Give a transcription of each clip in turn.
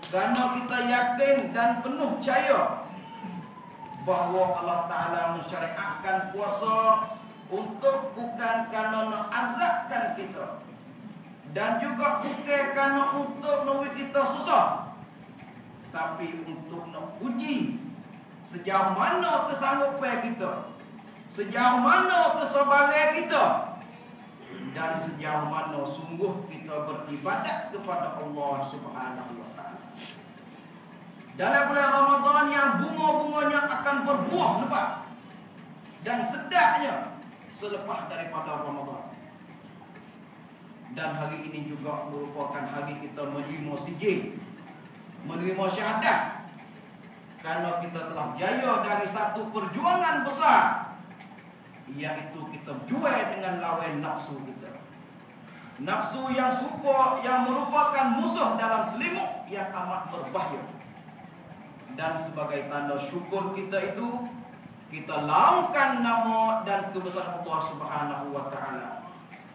Kerana kita yakin dan penuh percaya bahawa Allah Ta'ala mensyariatkan puasa untuk bukan kerana nak azabkan kita, dan juga bukan kerana untuk nak kita susah, tapi untuk nak uji sejauh mana kesanggupan kita, sejauh mana kesabaran kita, dan sejauh mana sungguh kita beribadat kepada Allah Subhanahu wa Ta'ala. Dalam bulan Ramadan yang bunga-bunganya akan berbuah lebat dan sedapnya selepas daripada Ramadan. Dan hari ini juga merupakan hari kita menerima sijil, menerima syahadat, kerana kita telah berjaya dari satu perjuangan besar, iaitu kita berjuang dengan lawan nafsu kita. Nafsu yang super, yang merupakan musuh dalam selimut yang amat berbahaya. Dan sebagai tanda syukur kita itu, kita laungkan nama dan kebesaran Allah Subhanahu wa Ta'ala.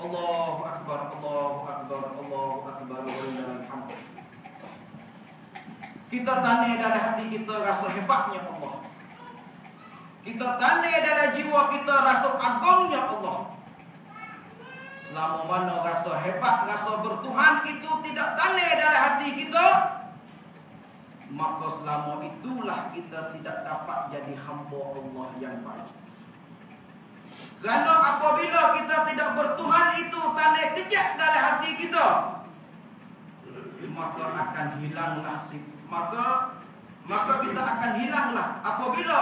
Allahu Akbar, Allahu Akbar, Allahu Akbar, walillahil hamd. Kita tanya dalam hati kita rasa hebatnya Allah. Kita tanya dalam jiwa kita rasa agungnya Allah. Selama mana rasa hebat, rasa bertuhan itu tidak tanya dalam hati kita, maka selama itulah kita tidak dapat jadi hamba Allah yang baik. Kerana apabila kita tidak bertuhan itu tanda kejap dalam hati kita, maka akan hilanglah maka kita akan hilanglah. Apabila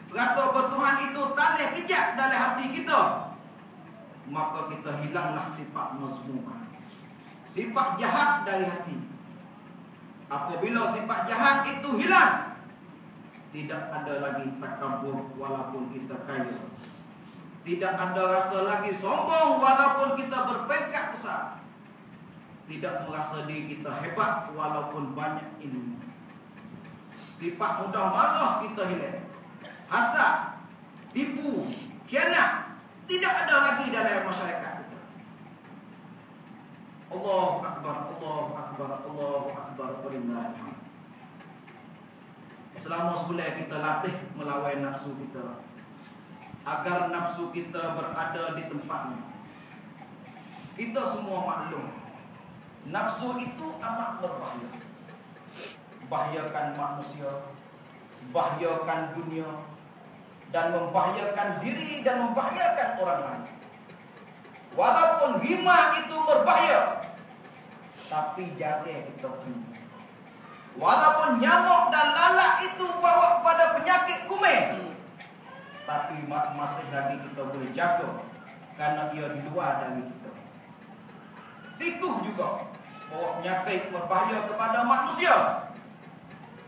rasa bertuhan itu tanda kejap dalam hati kita, maka kita hilanglah sifat mazmumah, sifat jahat dari hati. Apabila sifat jahat itu hilang, tidak ada lagi takabur walaupun kita kaya. Tidak ada rasa lagi sombong walaupun kita berpangkat besar. Tidak merasa diri kita hebat walaupun banyak ilmu. Sifat mudah marah kita hilang. Hasad, tipu, khianat tidak ada lagi dalam masyarakat kita. Allahu Akbar, Allahu Akbar, Allahu Akbar, walillahil hamd. Selama sebulan kita latih melawan nafsu kita, agar nafsu kita berada di tempatnya. Kita semua maklum, nafsu itu amat berbahaya. Bahayakan manusia, bahayakan dunia, dan membahayakan diri dan membahayakan orang lain. Walaupun hima itu berbahaya, tapi jaga kita tunggu. Walaupun nyamuk dan lalat itu bawa pada penyakit kuman, tapi masih lagi kita boleh jaga, kerana ia di luar dari kita. Tikus juga bawa penyakit berbahaya kepada manusia,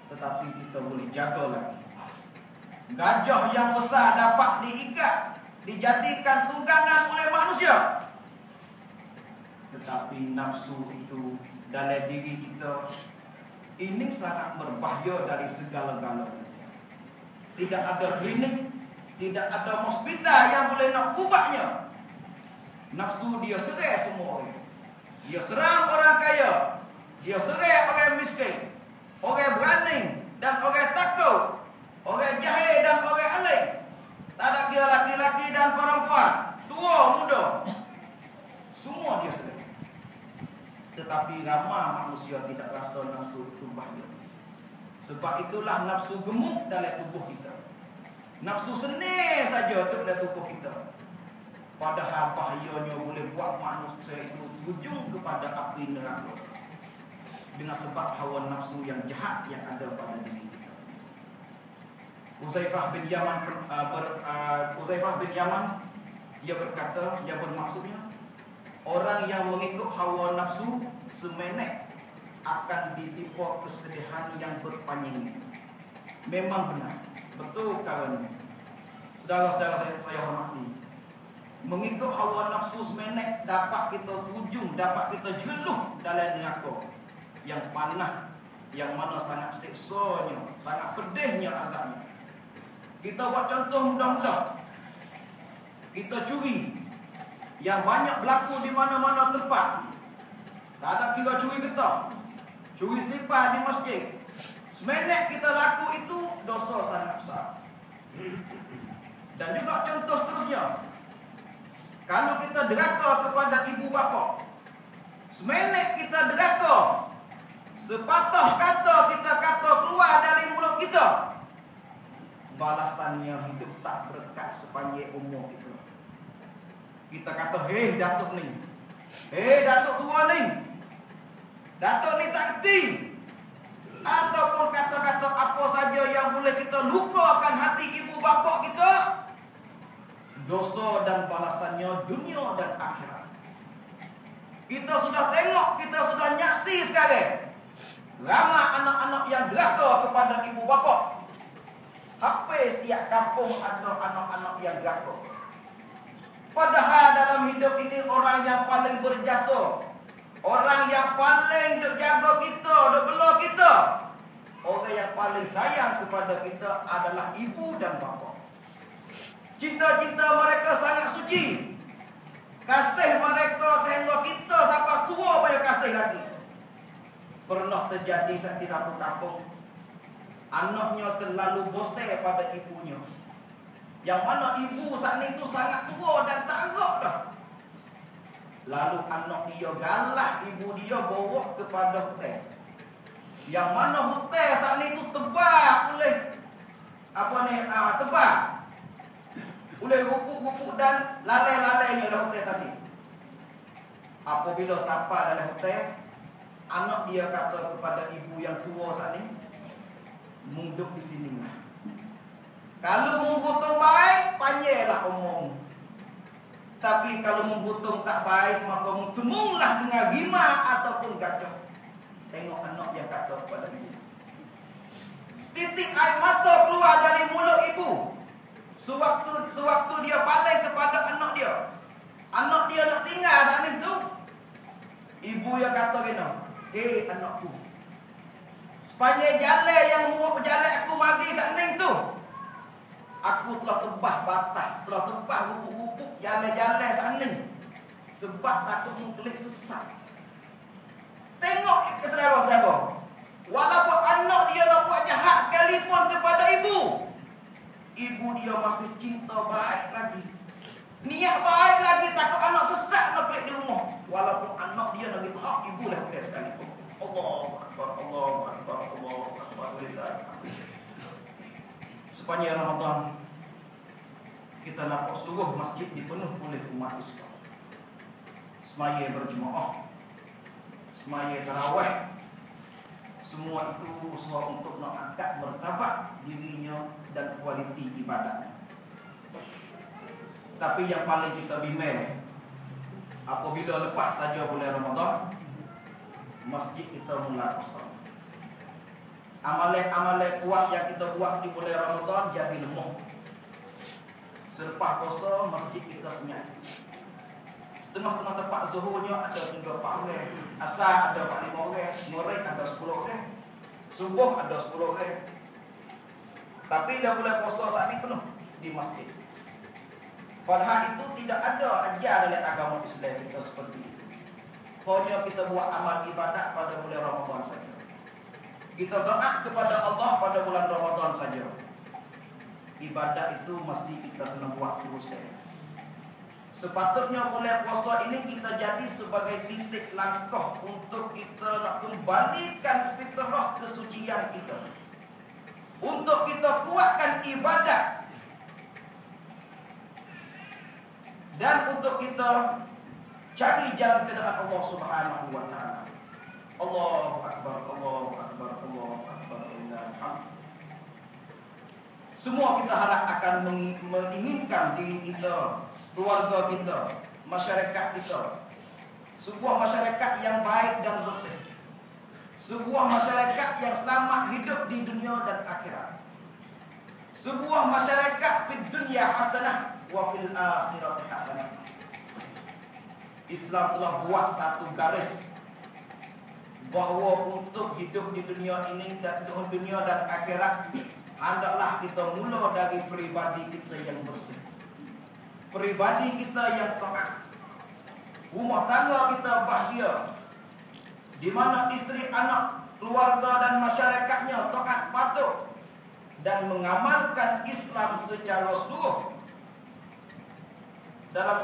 tetapi kita boleh jaga lagi. Gajah yang besar dapat diikat, dijadikan tunggangan oleh manusia, tetapi nafsu itu dalam diri kita ini sangat berbahaya dari segala-galanya. Tidak ada klinik, tidak ada hospital yang boleh nak ubahnya. Nafsu dia serang semua orang. Dia serang orang kaya, dia serang orang miskin, orang berani dan orang takut, orang jahil dan orang alim. Tak ada kira laki-laki dan perempuan, tua muda, semua dia serang. Tetapi ramai manusia tidak rasa nafsu itu bahaya. Sebab itulah nafsu gemuk dalam tubuh kita. Nafsu seni saja duduk dalam tubuh kita. Padahal bahayanya boleh buat manusia itu terjun kepada api neraka, dengan sebab hawa nafsu yang jahat yang ada pada diri kita. Uzaifah bin Yaman ia berkata, ia bermaksudnya, orang yang mengikut hawa nafsu semenek akan ditimpa kesedihan yang berpanjang. Memang benar, betul kawan. Saudara-saudara saya hormati, mengikut hawa nafsu semenek dapat kita terjun, dapat kita jeluh dalam neraka yang panas, yang mana sangat siksanya, sangat pedihnya azabnya. Kita buat contoh mudah-mudah. Kita curi, yang banyak berlaku di mana-mana tempat. Tak ada kira curi getah, curi selipar di masjid, semenit kita laku itu dosa sangat besar. Dan juga contoh seterusnya, kalau kita deraka kepada ibu bapa, semenit kita deraka, sepatah kata kita kata keluar dari mulut kita, balasannya hidup tak berkat sepanjang umur kita. Kita kata, hei Datuk ni, hei Datuk tua ni, Datuk ni tak erti. Ataupun kata-kata apa saja yang boleh kita lukakan hati ibu bapa kita, dosa dan balasannya dunia dan akhirat. Kita sudah tengok, kita sudah nyaksi sekarang, ramai anak-anak yang deraka kepada ibu bapa. Hampir setiap kampung ada anak-anak yang deraka. Padahal dalam hidup ini orang yang paling berjasa, orang yang paling duk jaga kita, duk bela kita, orang yang paling sayang kepada kita adalah ibu dan bapa. Cita-cita mereka sangat suci, kasih mereka sehingga kita sampai tua banyak kasih lagi. Pernah terjadi di satu kampung, anaknya terlalu bosan pada ibunya, yang mana ibu saat itu sangat tua dan tak agak dah. Lalu anak dia galah ibu dia bawa kepada hotel, yang mana hotel saat itu tebal oleh tebal oleh rupuk-rupuk dan lalai-lalainya dalam hotel tadi. Apabila sampai dalam hotel, anak dia kata kepada ibu yang tua saat ini, "Munduk di sini lah. Kalau menggutung baik, panjanglah umurmu. Tapi kalau menggutung tak baik, maka temunglah dengan rimah ataupun gajah." Tengok anak yang kata kepada ibu. Setitik air mata keluar dari mulut ibu. Sewaktu dia paling kepada anak dia, anak dia nak tinggal saat itu, ibu yang kata gini, "Hei anakku, sepanjang jalan yang muak jalan aku mari saat itu, aku telah tebah batah, telah tebah rupuk-rupuk jalan-jalan saat ini, sebab takut mengkelik sesat." Tengok saudara-saudara, walaupun anak dia nak buat jahat sekalipun kepada ibu, ibu dia masih cinta baik lagi, niat baik lagi, takut anak sesat nak pelik di rumah. Walaupun anak dia nak gitu, ibu lah hotel sekalipun. Allahu Akbar, Allahu Akbar, Allahu Akbar, Alhamdulillah. Sepanjang Ramadan, kita nampak seluruh masjid dipenuh oleh umat Islam. Semaya berjemaah, semaya tarawih, semua itu usaha untuk nak angkat martabat dirinya dan kualiti ibadahnya. Tapi yang paling kita bimbang, apabila lepas saja bulan Ramadan, masjid kita mula kosong. Amalan-amalan kuat yang kita buat di bulan Ramadan jadi lemah. Selepas puasa, masjid kita senyap. Setengah-setengah tempat zuhurnya ada 3-4 orang, asar ada 4-5 orang, maghrib ada 10 orang, subuh ada 10 orang. Tapi dah bulan puasa saat ini penuh di masjid. Padahal itu tidak ada ajar dalam agama Islam kita seperti itu. Hanya kita buat amal ibadat pada bulan Ramadan saja. Kita taat kepada Allah pada bulan Ramadan saja. Ibadat itu mesti kita kena buat terus. Sepatutnya bulan puasa ini kita jadi sebagai titik langkah untuk kita nak kembalikan fitrah kesucian kita, untuk kita kuatkan ibadat, dan untuk kita cari jalan ke dekat Allah Subhanahu wa taala. Allahu Akbar, Allahu Akbar, Allahu Akbar, Alhamdulillah. Semua kita harap akan menginginkan diri kita, keluarga kita, masyarakat kita, sebuah masyarakat yang baik dan bersih, sebuah masyarakat yang selamat hidup di dunia dan akhirat, sebuah masyarakat fid dunya hasanah wa fil akhirati hasanah. Islam telah buat satu garis bahawa untuk hidup di dunia ini dan dunia dan akhirat, hendaklah kita mula dari peribadi kita yang bersih, peribadi kita yang taat, rumah tangga kita bahagia, di mana isteri anak keluarga dan masyarakatnya taat patuh dan mengamalkan Islam secara seluruh. Dalam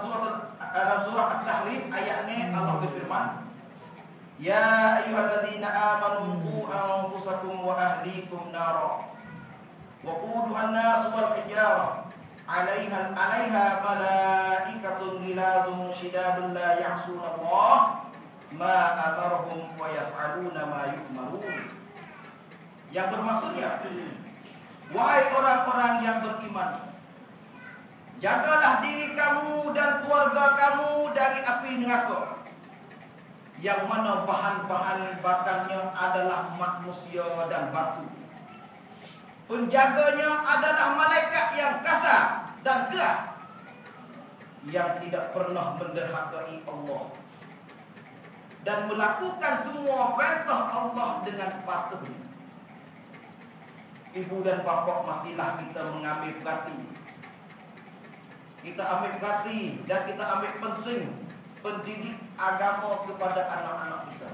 surah At-Tahrim ayat ni Allah berfirman, Ya ayyuhalladzina amanu qu anfusakum wa ahlikum nara wa quduha an-nas wal hijarah 'alaiha malaikatun ghilazun shidadun la ya'suna Allah ma amarahum wa yaf'aluna ma yu'marun. Yang bermaksudnya, wahai orang-orang yang beriman, jagalah diri kamu dan keluarga kamu dari api neraka, yang mana bahan-bahan bakarnya adalah manusia dan batu. Penjaganya adalah malaikat yang kasar dan keras, yang tidak pernah menderhakai Allah dan melakukan semua perintah Allah dengan patuh. Ibu dan bapa mestilah kita mengambil perhati. Kita ambil perhati dan kita ambil penting pendidik agama kepada anak-anak kita.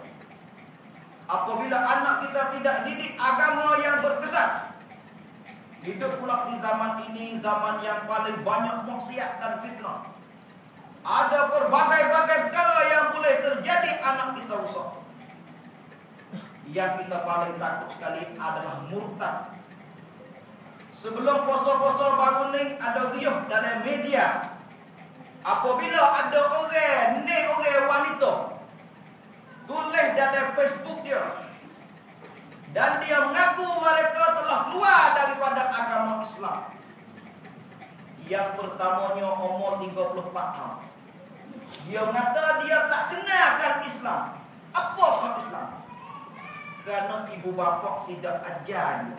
Apabila anak kita tidak didik agama yang berkesan, hidup pula di zaman ini, zaman yang paling banyak maksiat dan fitnah. Ada berbagai-bagai perkara yang boleh terjadi, anak kita rusak. Yang kita paling takut sekali adalah murtad. Sebelum puasa-puasa baru ni ada riuh dalam media. Apabila ada orang wanita tulis dalam Facebook dia, dan dia mengaku mereka telah keluar daripada agama Islam. Yang pertamanya umur 34 tahun. Dia mengata dia tak kenalkan Islam. Apakah Islam? Kerana ibu bapa tidak ajar dia.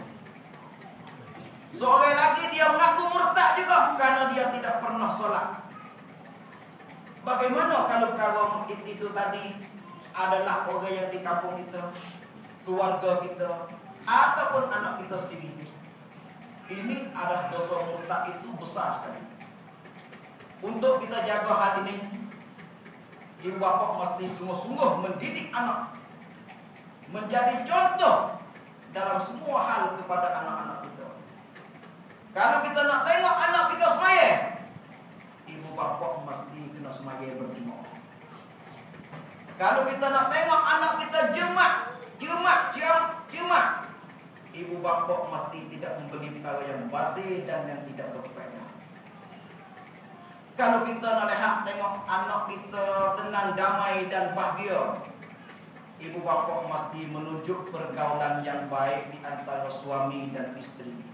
Seorang lagi dia mengaku murtad juga kerana dia tidak pernah solat. Bagaimana kalau perkara itu tadi adalah orang yang di kampung kita, keluarga kita, ataupun anak kita sendiri? Ini adalah dosa murtad itu besar sekali. Untuk kita jaga hal ini, ibu bapa mesti sungguh-sungguh mendidik anak menjadi contoh dalam semua hal kepada anak-anak kita. Kalau kita nak tengok anak kita sembahyang, ibu bapa mesti kena sembahyang berjemaah. Kalau kita nak tengok anak kita jemat, ibu bapa mesti tidak membeli perkara yang basi dan yang tidak berfaedah. Kalau kita nak lihat tengok anak kita tenang, damai dan bahagia, ibu bapa mesti menunjuk pergaulan yang baik di antara suami dan isteri.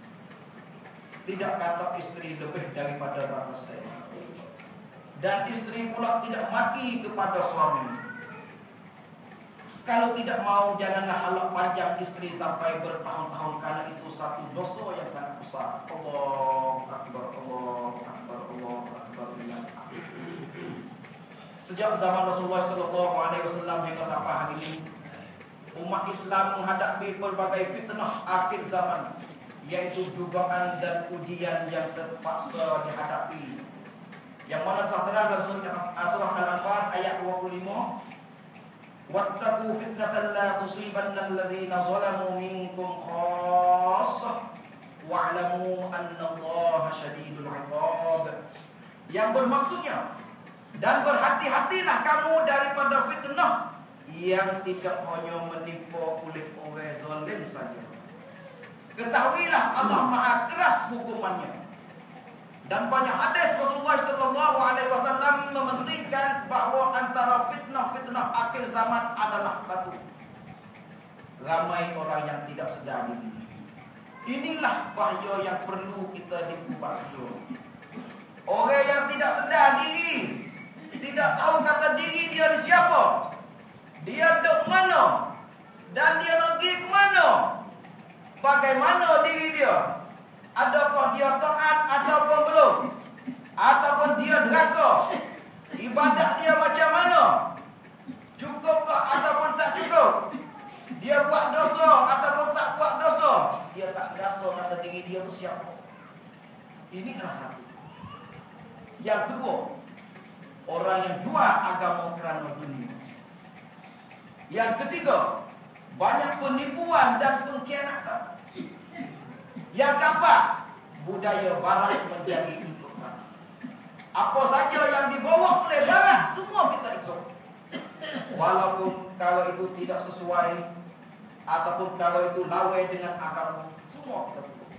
Tidak kata isteri lebih daripada batas saya, dan isteri pula tidak maki kepada suami. Kalau tidak mau, janganlah halak panjang isteri sampai bertahun-tahun, karena itu satu dosa yang sangat besar. Allahu Akbar, Allahu Akbar, Allahu Akbar. Sejak zaman Rasulullah SAW hingga sampai hari ini, umat Islam menghadapi berbagai fitnah akhir zaman, yaitu dugaan dan ujian yang terpaksa dihadapi, yang mana telah terang dalam surah Al-Anfal ayat 25, wattaqu fitnatan la tusibanna alladhina zalamu minkum khassah wa'lamu annallaha syadidul 'iqab. Yang bermaksudnya, dan berhati-hatilah kamu daripada fitnah yang tidak hanya menimpa oleh orang zalim saja. Ketahuilah Allah Maha keras hukumannya. Dan banyak hadis Rasulullah SAW mementingkan bahawa antara fitnah-fitnah akhir zaman adalah satu: ramai orang yang tidak sedar diri. Inilah bahaya yang perlu kita diubah seluruh. Orang yang tidak sedar diri, tidak tahu kata diri dia ni siapa, dia duduk mana, dan dia nak pergi ke mana, bagaimana diri dia, adakah dia taat ataupun belum, ataupun dia derhaka, ibadat dia macam mana, cukupkah ataupun tak cukup, dia buat dosa ataupun tak buat dosa, dia tak rasa kata diri dia tu siapa. Ini adalah satu. Yang kedua, orang yang jual agama kerana dunia. Yang ketiga, banyak penipuan dan pengkhianatan. Yang keempat, budaya barat menjadi ikutan. Apa saja yang dibawa oleh barat, semua kita ikut. Walaupun kalau itu tidak sesuai, ataupun kalau itu lawai dengan agama, semua kita ikut.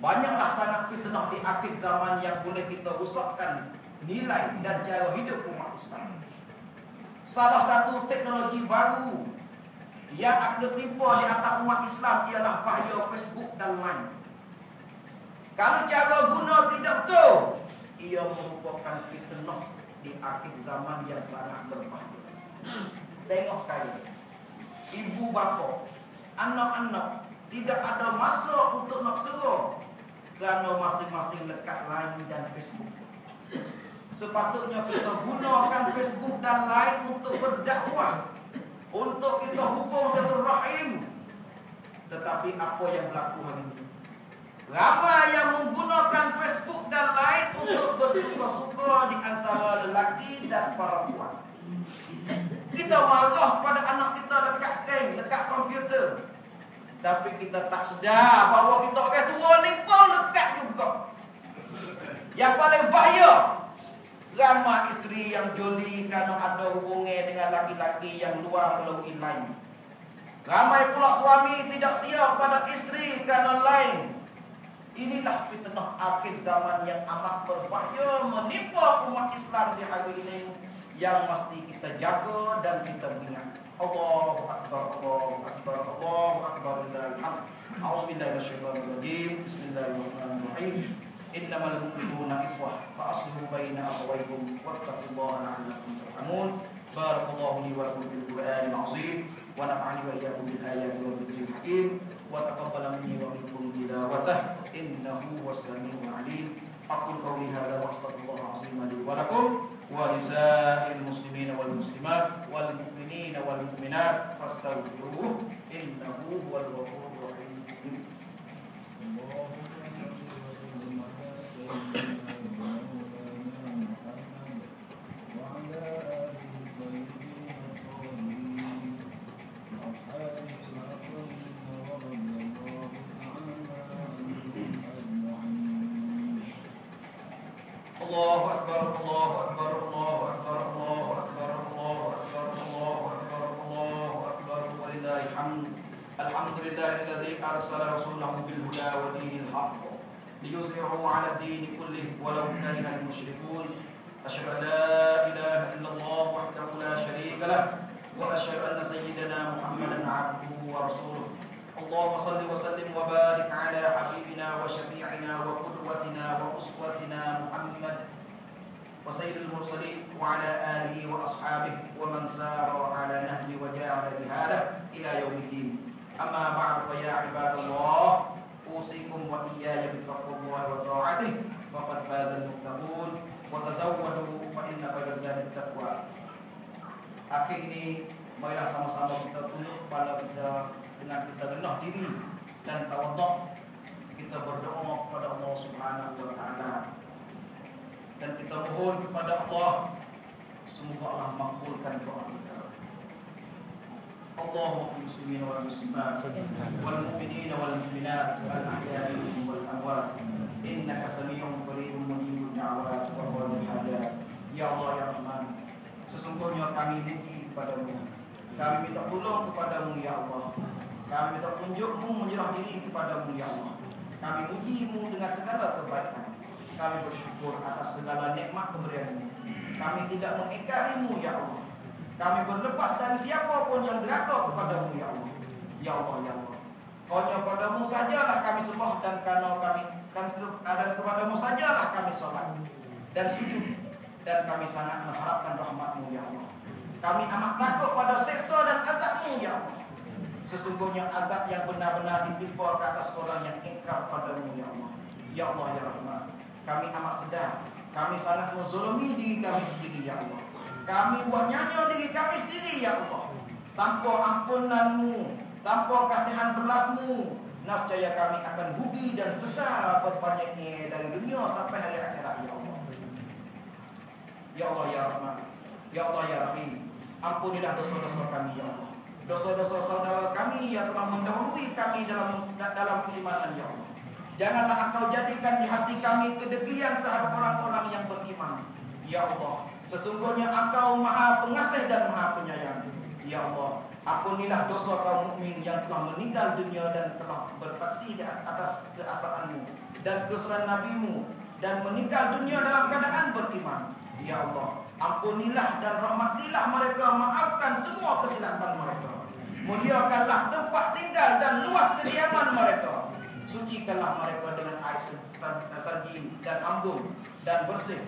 Banyaklah sangat fitnah di akhir zaman yang boleh kita rusakkan nilai dan cara hidup umat Islam. Salah satu teknologi baru yang akan timpa di atas umat Islam ialah bahaya Facebook dan Line. Kalau cara guna tidak betul, ia merupakan fitnah di akhir zaman yang sangat berbahaya. Tengok sekali, ibu bapa, anak-anak tidak ada masa untuk nak seru kerana masing-masing lekat Line dan Facebook. Sepatutnya kita gunakan Facebook dan Line untuk berdakwah, untuk kita hubung silaturahim. Tetapi apa yang berlaku hari ini? Ramai yang menggunakan Facebook dan Line untuk bersuka-suka di antara lelaki dan perempuan. Kita marah pada anak kita lekat game, lekat komputer. Tapi kita tak sedar bahawa kita orang tua ni pun lekat juga. Yang paling bahaya, ramai isteri yang joli kerana ada hubungan dengan laki-laki yang luar melalui Line. Ramai pula suami tidak setia pada isteri kerana Line. Inilah fitnah akhir zaman yang amat berbahaya menimpa umat Islam di hari ini, yang mesti kita jaga dan kita ingat. Allahu Akbar, Allahu Akbar, Allahu Akbar, lillahil hamd. A'udzubillahi minasyaitonir rajim. Bismillahirrahmanirrahim. Innamal mu'minuna ikhwah fa aslihu baina akhawaykum wattaqullaha la'allakum turhamun. Barakallahu li wa lakum fil Qur'anil 'azim wa nafa'ani wa iyyakum bil ayati wa dzikril hakim wa taqabbal minni wa minkum tilawatah innahu was-sami'ul 'alim. Aqulu qawli hadza wa astaghfirullahal 'azim li wa lakum wa lisa'il muslimina wal muslimat wal mu'minina wal mu'minat fastaghfiruhu innahu huwal ghafurur rahim. Allahu Akbar, Allahu Akbar, Allahu Akbar, Allahu Akbar, Allahu Akbar, Allahu Akbar, Allahu Akbar, walillahil hamd. Alhamdulillahilladzi arsala rasulahu bil huda wa dinil haqq liyuzhirahu 'ala ad-din kullih walau karihal musyrikun. Asyhadu an la ilaha illallah wahdahu la syarika lah wa asyhadu anna sayyidana Muhammadan 'abduhu wa rasuluh. Allahumma salli wa sallim wa barik ala habibina wa syafi'ina wa qudwatina wa uswatina Muhammad wa sayyidil mursalin wa ala alihi wa ashabihi wa man sara ala nahji wa ja'ala bihadah ila yaumiddin. Amma ba'du, fa ya ibadallah, usikum wa iyaya bittaqwallahi wa ta'atihi faqad fazal muttaqun wa tazawwadu fa inna khairaz zadi taqwa. Akhir ini marilah sama-sama kita tunduk kepala kita dengan kita rendah diri dan tawaduk. Kita berdoa kepada Allah Subhanahu wa taala dan kita mohon kepada Allah semoga Allah makbulkan doa kita. Allahumma fil muslimin wal muslimat wal mu'minina wal mu'minat al ahya'i wal amwat innaka sami'un qaribun mujibud da'wat wa qadil hajat. Ya Allah ya Rahman, sesungguhnya kami muji kepadamu, kami minta tolong kepadamu ya Allah. Kami minta tunjukmu, menyerah diri kepadamu ya Allah. Kami mujimu dengan segala kebaikan. Kami bersyukur atas segala nikmat pemberianmu. Kami tidak mengingkarimu ya Allah. Kami berlepas dari siapapun yang deraka kepadamu ya Allah. Ya Allah ya Allah, hanya padamu sajalah kami sembah dan kepadamu sajalah kami salat dan sujud, dan kami sangat mengharapkan rahmatmu ya Allah. Kami amat takut pada siksa dan azabmu ya Allah. Sesungguhnya azab yang benar-benar ditimpa ke atas orang yang ingkar padamu ya Allah. Ya Allah ya Rahman, kami amat sedar kami sangat menzalimi diri kami sendiri ya Allah. Kami buat nyanya diri kami sendiri ya Allah. Tanpa ampunanmu, tanpa kasihan belasmu, nascaya kami akan rugi dan sesat berpanjangnya dari dunia sampai hari akhirat ya Allah. Ya Allah ya Rahman, ya Allah ya Rahim, ampunilah dosa-dosa kami ya Allah. dosa-dosa saudara kami yang telah mendahului kami dalam keimanan, ya Allah. Janganlah Engkau jadikan di hati kami kedengkian terhadap orang-orang yang beriman, ya Allah. Sesungguhnya Engkau Maha Pengasih dan Maha Penyayang, ya Allah. Ampunilah dosa kaum mukmin yang telah meninggal dunia dan telah bersaksi di atas keesaan-Mu dan kesucian Nabi-Mu dan meninggal dunia dalam keadaan beriman, ya Allah. Ampunilah dan rahmatilah mereka, maafkan semua kesilapan mereka. Muliakanlah tempat tinggal dan luas kediaman mereka. Sucikanlah mereka dengan air salji dan ambun, dan bersih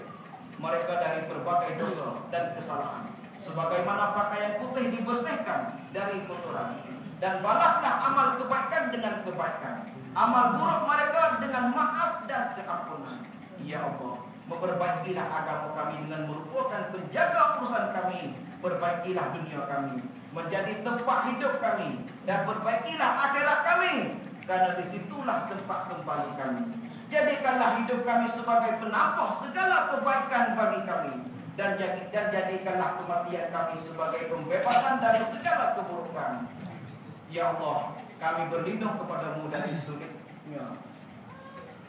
mereka dari berbagai dosa dan kesalahan, sebagaimana pakaian putih dibersihkan dari kotoran. Dan balaslah amal kebaikan dengan kebaikan, amal buruk mereka dengan maaf dan keampunan, ya Allah. Memperbaikilah agama kami dengan merupakan penjaga urusan kami. Perbaikilah dunia kami menjadi tempat hidup kami, dan perbaikilah akhirat kami, karena disitulah tempat kembali kami. Jadikanlah hidup kami sebagai penampung segala kebaikan bagi kami, dan jadikanlah kematian kami sebagai pembebasan dari segala keburukan. Ya Allah, kami berlindung kepadamu dari sulitnya,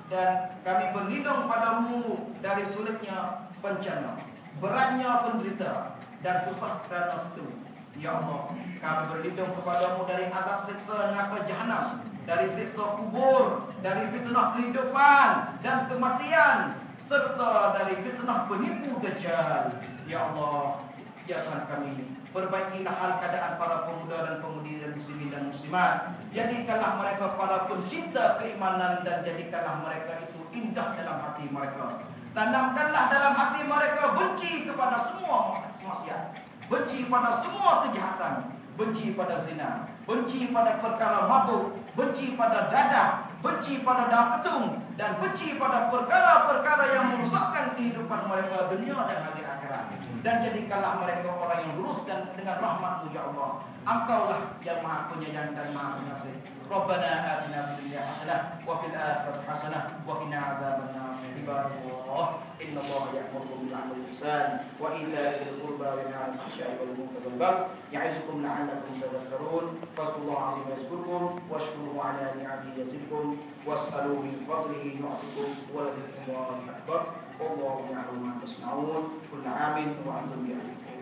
dan kami berlindung padamu dari sulitnya bencana, beratnya penderita, dan susah kerana setu. Ya Allah, kami berlindung kepadamu dari azab siksa neraka jahanam, dari siksa kubur, dari fitnah kehidupan dan kematian, serta dari fitnah penipu dajjal. Ya Allah, ya Tuhan kami, perbaikilah hal keadaan para pemuda dan pemudi dan muslimin dan muslimat. Jadikanlah mereka para pencinta keimanan, dan jadikanlah mereka itu indah dalam hati mereka. Tanamkanlah dalam hati mereka benci kepada semua maksiat, benci pada semua kejahatan, benci pada zina, benci pada perkara mabuk, benci pada dadah, benci pada daun ketung, dan benci pada perkara-perkara yang merusakkan kehidupan mereka dunia dan hari akhirat. Dan jadikanlah mereka orang yang lurus dan dengan rahmat-Mu, ya Allah. Engkaulah yang Maha Penyayang dan Maha Pengasih. Rabbana atina fid dunya hasanah wa fil akhirati hasanah wa qina adzabannar. Ibadallah, innallaha ya'muru bil 'adli wal ihsan wa ita'i dzil qurba wa yanha 'anil fahsya'i wal munkari wal baghi ya'izukum la'allakum tadhakkarun. Fadhkurullaha 'azima yazkurkum washkuruhu 'ala ni'amihi yazidkum was'aluhu min fadlihi yu'tikum wa la dzikrullahi akbar. Wallahu ya'lamu ma tasna'un. Kullu 'amin wa antum bi alfi khair.